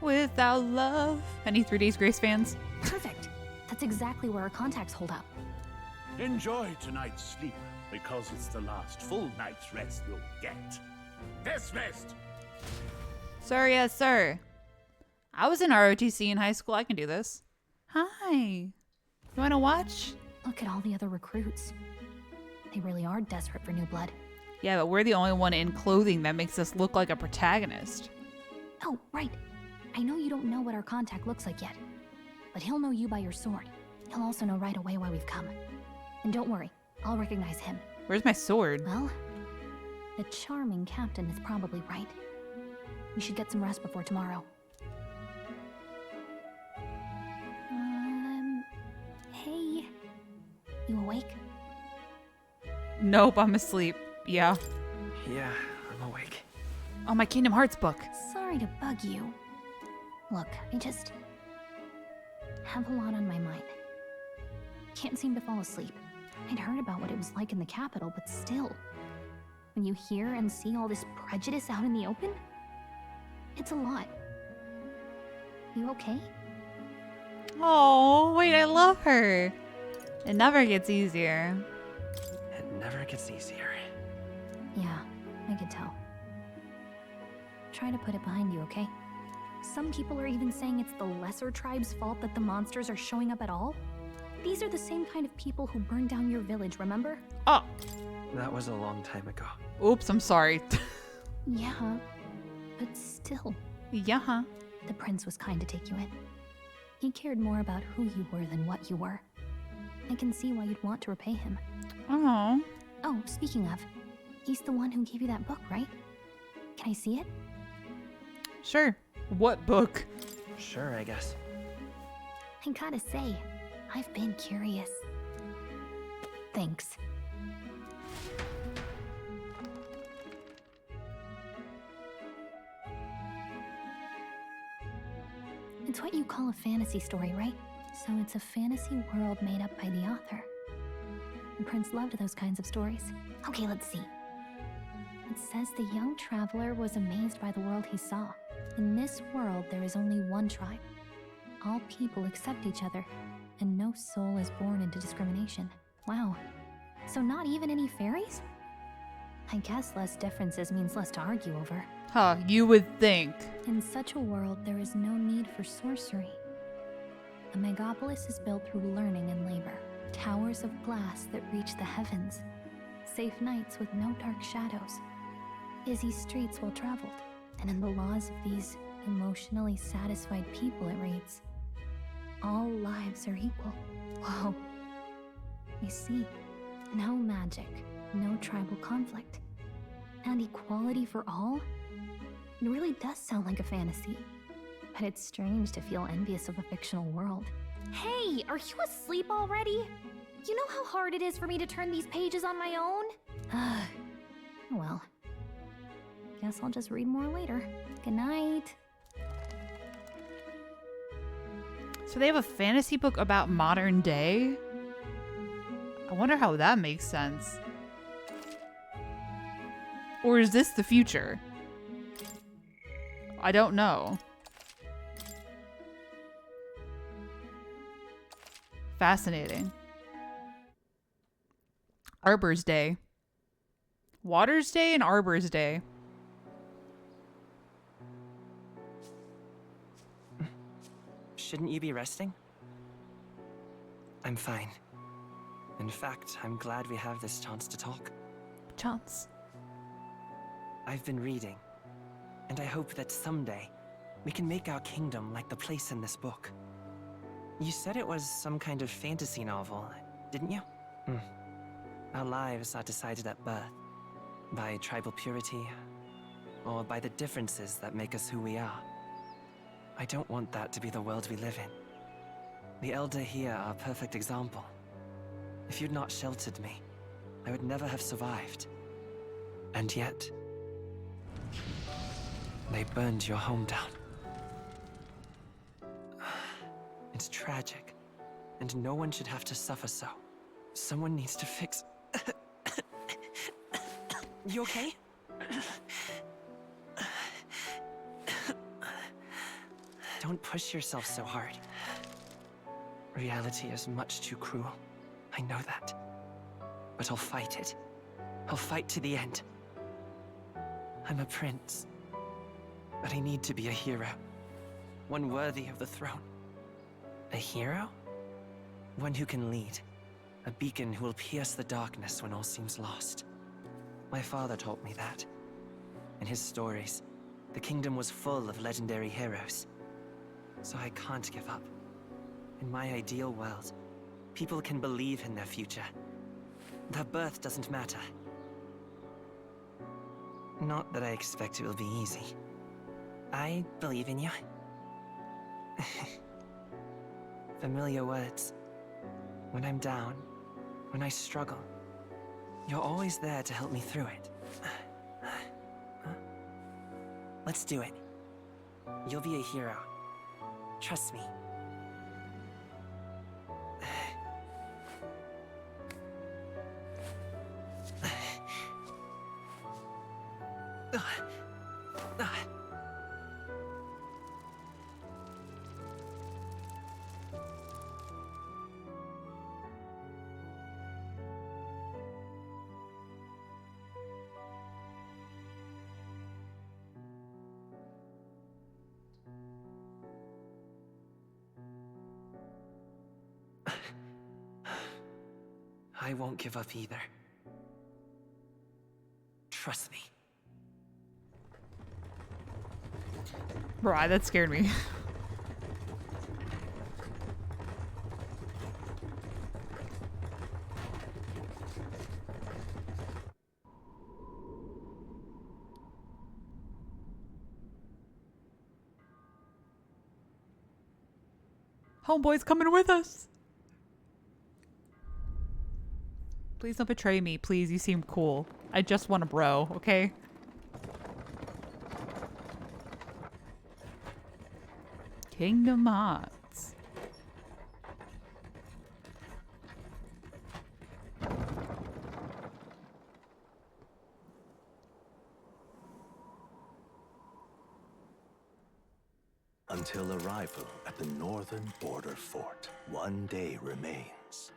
Without love. Any 3 Days Grace fans? Perfect. That's exactly where our contacts hold up. Enjoy tonight's sleep, because it's the last full night's rest you'll get. Dismissed! Sir, yes, sir. I was in ROTC in high school. I can do this. Hi. You want to watch? Look at all the other recruits. They really are desperate for new blood. Yeah, but we're the only one in clothing that makes us look like a protagonist. Oh, right. I know you don't know what our contact looks like yet, but he'll know you by your sword. He'll also know right away why we've come. And don't worry, I'll recognize him. Where's my sword? Well, the charming captain is probably right. We should get some rest before tomorrow. Hey. You awake? Nope, I'm asleep. Yeah. Yeah, I'm awake. Oh, my Kingdom Hearts book. Sorry to bug you. Look, I just have a lot on my mind. Can't seem to fall asleep. I'd heard about what it was like in the capital, but still. When you hear and see all this prejudice out in the open, it's a lot. You okay? Oh, wait, I love her. It never gets easier. It never gets easier. Yeah, I could tell. Try to put it behind you, okay? Some people are even saying it's the lesser tribe's fault that the monsters are showing up at all. These are the same kind of people who burned down your village, remember? Oh. That was a long time ago. Oops, I'm sorry. Yeah, but still. Yeah. The prince was kind to take you in. He cared more about who you were than what you were. I can see why you'd want to repay him. Oh. Oh, speaking of, he's the one who gave you that book, right? Can I see it? Sure. What book? Sure, I guess. I gotta say, I've been curious. Thanks. It's what you call a fantasy story, right? So it's a fantasy world made up by the author. The prince loved those kinds of stories. Okay, let's see. It says the young traveler was amazed by the world he saw. In this world, there is only one tribe. All people accept each other, and no soul is born into discrimination. Wow. So not even any fairies? I guess less differences means less to argue over. Huh, you would think. In such a world, there is no need for sorcery. The megapolis is built through learning and labor. Towers of glass that reach the heavens. Safe nights with no dark shadows. Busy streets well traveled. And in the laws of these emotionally satisfied people, it reads, all lives are equal. Whoa. You see, no magic, no tribal conflict, and equality for all? It really does sound like a fantasy. But it's strange to feel envious of a fictional world. Hey, are you asleep already? You know how hard it is for me to turn these pages on my own? Well, guess I'll just read more later. Good night. So they have a fantasy book about modern day? I wonder how that makes sense. Or is this the future? I don't know. Fascinating. Arbor's Day. Water's Day and Arbor's Day. Shouldn't you be resting? I'm fine. In fact, I'm glad we have this chance to talk. Chance? I've been reading, and I hope that someday we can make our kingdom like the place in this book. You said it was some kind of fantasy novel, didn't you? Our lives are decided at birth, by tribal purity, or by the differences that make us who we are. I don't want that to be the world we live in. The Elder here are a perfect example. If you'd not sheltered me, I would never have survived. And yet, they burned your home down. It's tragic, and no one should have to suffer so. Someone needs to fix... You okay? Don't push yourself so hard. Reality is much too cruel. I know that. But I'll fight it. I'll fight to the end. I'm a prince. But I need to be a hero. One worthy of the throne. A hero? One who can lead. A beacon who will pierce the darkness when all seems lost. My father taught me that. In his stories, the kingdom was full of legendary heroes. So I can't give up. In my ideal world, people can believe in their future. Their birth doesn't matter. Not that I expect it will be easy. I believe in you. Familiar words. When I'm down, when I struggle, you're always there to help me through it. Let's do it. You'll be a hero. Trust me. I won't give up either. Trust me. Right, that scared me. Homeboy's coming with us. Please don't betray me. Please, you seem cool. I just want a bro, okay? Kingdom Hearts. Until arrival at the northern border fort, one day remains.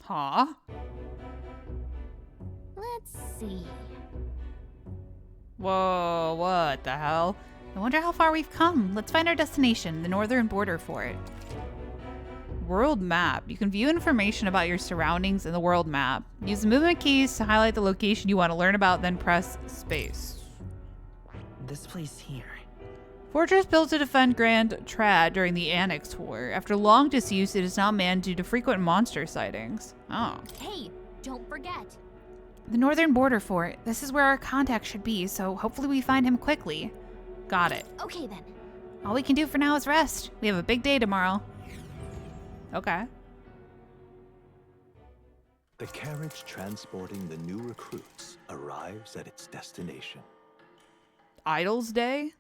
Huh? Let's see. Whoa, what the hell? I wonder how far we've come. Let's find our destination, the northern border fort. World map. You can view information about your surroundings in the world map. Use the movement keys to highlight the location you want to learn about, then press space. This place here. Fortress built to defend Grand Trad during the Annex War. After long disuse, it is now manned due to frequent monster sightings. Oh. Hey, don't forget. The northern border fort. This is where our contact should be, so hopefully we find him quickly. Got it. Okay then. All we can do for now is rest. We have a big day tomorrow. Okay. The carriage transporting the new recruits arrives at its destination. Idol's Day?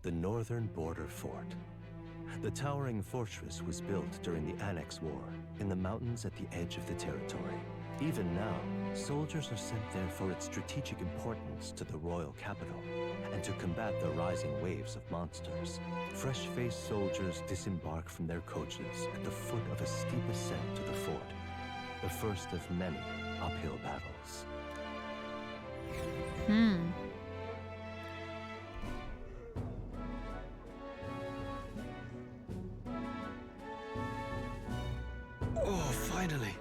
The northern border fort. The towering fortress was built during the Annex War in the mountains at the edge of the territory. Even now, soldiers are sent there for its strategic importance to the royal capital and to combat the rising waves of monsters. Fresh-faced soldiers disembark from their coaches at the foot of a steep ascent to the fort, the first of many uphill battles. Oh, finally.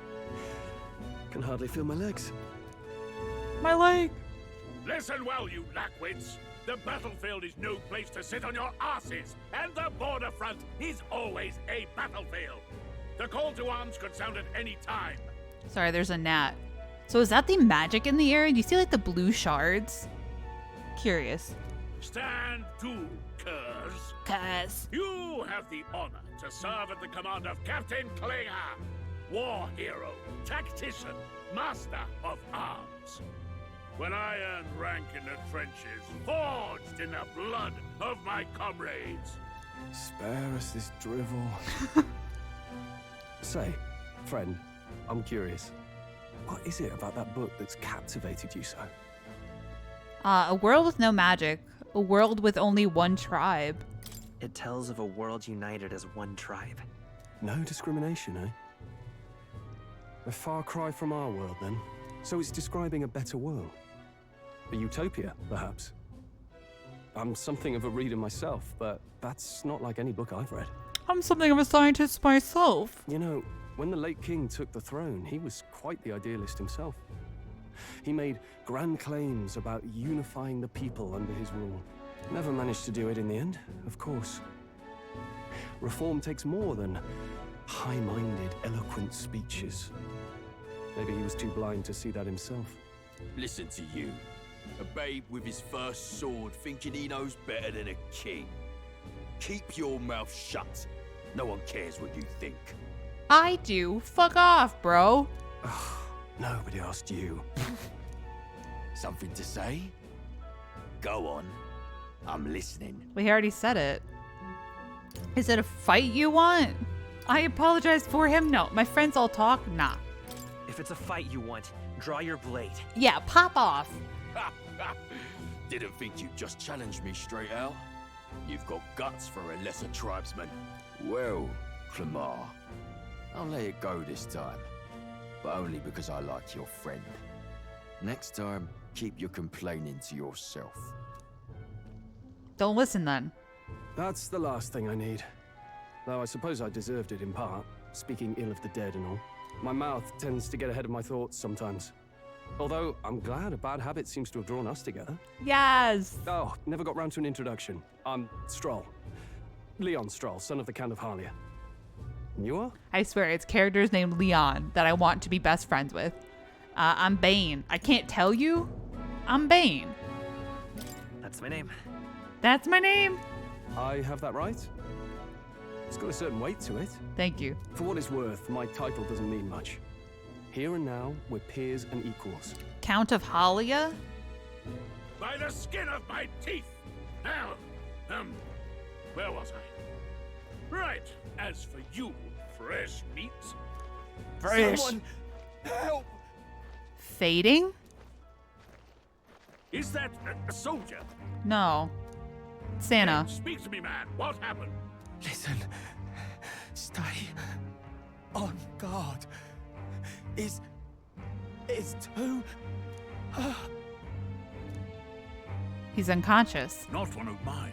Can hardly feel my legs. My leg! Listen well, you lackwits. The battlefield is no place to sit on your asses, and the border front is always a battlefield. The call to arms could sound at any time. Sorry, there's a gnat. So is that the magic in the air? Do you see like the blue shards? Curious. Stand to, curs. Because you have the honor to serve at the command of Captain Klinger, war hero, tactician, master of arms. When I earned rank in the trenches, forged in the blood of my comrades. Spare us this drivel. Say, friend, I'm curious. What is it about that book that's captivated you so? A world with no magic. A world with only one tribe. It tells of a world united as one tribe. No discrimination, eh? A far cry from our world, then. So it's describing a better world. A utopia, perhaps. I'm something of a reader myself, but that's not like any book I've read. I'm something of a scientist myself. You know, when the late king took the throne, he was quite the idealist himself. He made grand claims about unifying the people under his rule. Never managed to do it in the end, of course. Reform takes more than high-minded, eloquent speeches. Maybe he was too blind to see that himself. Listen to you. A babe with his first sword thinking he knows better than a king. Keep your mouth shut. No one cares what you think. I do. Fuck off, bro. Nobody asked you. Something to say? Go on. I'm listening. We already said it. Is it a fight you want? I apologize for him. No, my friends all talk. Nah. If it's a fight you want, draw your blade. Yeah, pop off. Didn't think you'd just challenge me straight out. You've got guts for a lesser tribesman. Well, Clemar, I'll let it go this time. But only because I like your friend. Next time, keep your complaining to yourself. Don't listen then. That's the last thing I need. Though I suppose I deserved it in part, speaking ill of the dead and all. My mouth tends to get ahead of my thoughts sometimes. Although, I'm glad a bad habit seems to have drawn us together. Yes! Oh, never got round to an introduction. I'm Strohl. Leon Strohl, son of the Count of Harlia. And you are? I swear, it's characters named Leon that I want to be best friends with. I'm Bane. I can't tell you. I'm Bane. That's my name. That's my name. I have that right? It's got a certain weight to it. Thank you. For what it's worth, my title doesn't mean much. Here and now, we're peers and equals. Count of Harlia? By the skin of my teeth! Now, where was I? Right, as for you, fresh meat. Fresh. Someone help! Fading? Is that a soldier? No. Santa. Hey, speak to me, man. What happened? Listen. Stay on guard. It's too... He's unconscious. Not one of mine.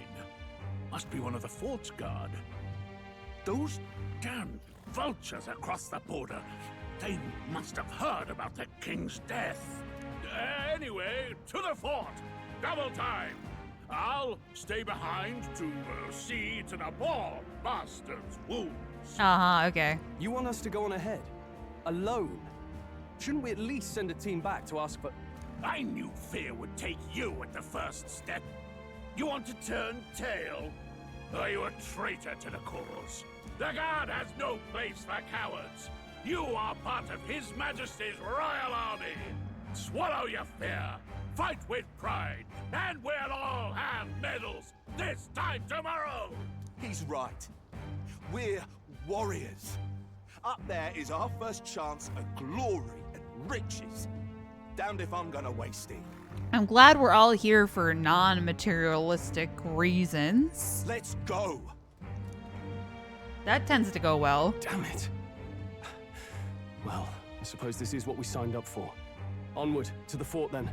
Must be one of the fort's guard. Those damn vultures across the border. They must have heard about the king's death. Anyway, to the fort. Double time. I'll stay behind to see to the poor bastard's wounds. Okay. You want us to go on ahead? Alone? Shouldn't we at least send a team back to ask for... I knew fear would take you at the first step. You want to turn tail? Are you a traitor to the cause? The guard has no place for cowards. You are part of His Majesty's Royal Army. Swallow your fear. Fight with pride. And we'll all have medals this time tomorrow. He's right. We're warriors. Up there is our first chance at glory and riches. Damned if I'm gonna waste it. I'm glad we're all here for non-materialistic reasons. Let's go. That tends to go well. Damn it. Well, I suppose this is what we signed up for. Onward to the fort then.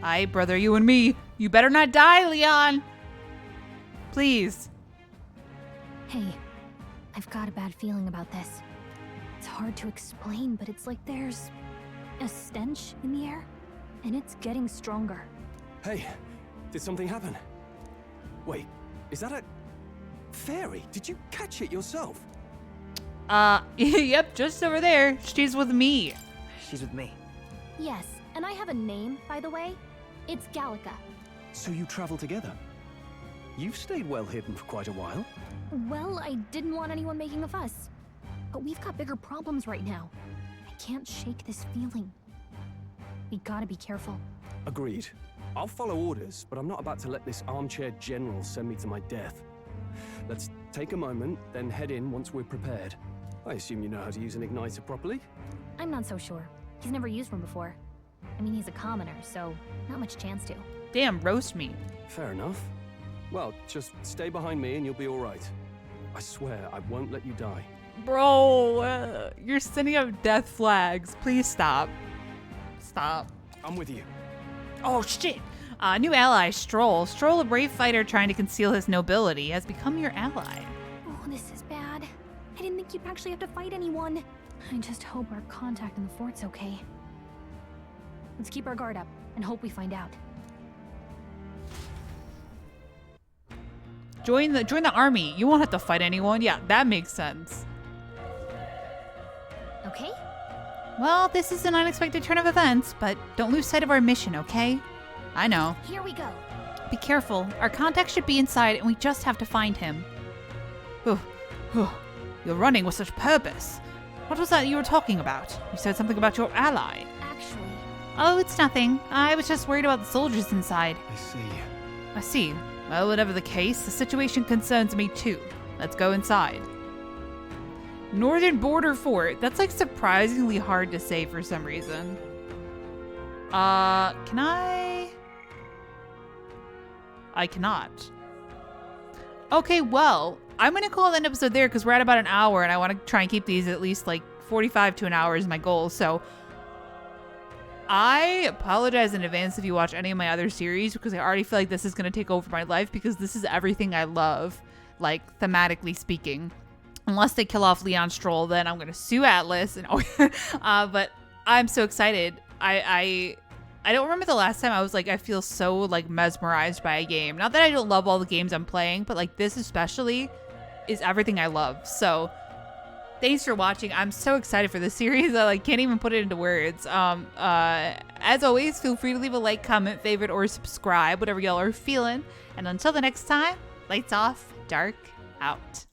Aye, brother, you and me. You better not die, Leon. Please. Hey, I've got a bad feeling about this. It's hard to explain, but it's like there's a stench in the air, and it's getting stronger. Hey, did something happen? Wait, is that a fairy? Did you catch it yourself? Yep, just over there. She's with me. She's with me. Yes, and I have a name, by the way. It's Gallica. So you travel together? You've stayed well hidden for quite a while. Well, I didn't want anyone making a fuss. But we've got bigger problems right now. I can't shake this feeling. We gotta be careful. Agreed. I'll follow orders, but I'm not about to let this armchair general send me to my death. Let's take a moment, then head in once we're prepared. I assume you know how to use an igniter properly? I'm not so sure. He's never used one before. I mean, he's a commoner, so not much chance to. Damn, roast meat. Fair enough. Well, just stay behind me and you'll be all right. I swear I won't let you die. Bro, you're sending up death flags. Please stop. Stop. I'm with you. Oh, shit. New ally, Strohl. Strohl, a brave fighter trying to conceal his nobility, has become your ally. Oh, this is bad. I didn't think you'd actually have to fight anyone. I just hope our contact in the fort's okay. Let's keep our guard up and hope we find out. Join the army. You won't have to fight anyone. Yeah, that makes sense. Okay? Well, this is an unexpected turn of events, but don't lose sight of our mission, okay? I know. Here we go. Be careful. Our contact should be inside, and we just have to find him. You're running with such purpose. What was that you were talking about? You said something about your ally. Actually... Oh, it's nothing. I was just worried about the soldiers inside. I see. Well, whatever the case, the situation concerns me too. Let's go inside. Northern Border Fort. That's like surprisingly hard to say for some reason. Can I? I cannot. Okay, well, I'm going to call that episode there because we're at about an hour and I want to try and keep these at least like 45 to an hour is my goal. So I apologize in advance if you watch any of my other series because I already feel like this is going to take over my life because this is everything I love, like thematically speaking. Unless they kill off Leon Strohl, then I'm going to sue ATLUS. And but I'm so excited. I don't remember the last time I was like, I feel so like mesmerized by a game. Not that I don't love all the games I'm playing, but like this especially is everything I love. So thanks for watching. I'm so excited for this series. I like can't even put it into words. As always, feel free to leave a like, comment, favorite, or subscribe, whatever y'all are feeling. And until the next time, lights off, dark out.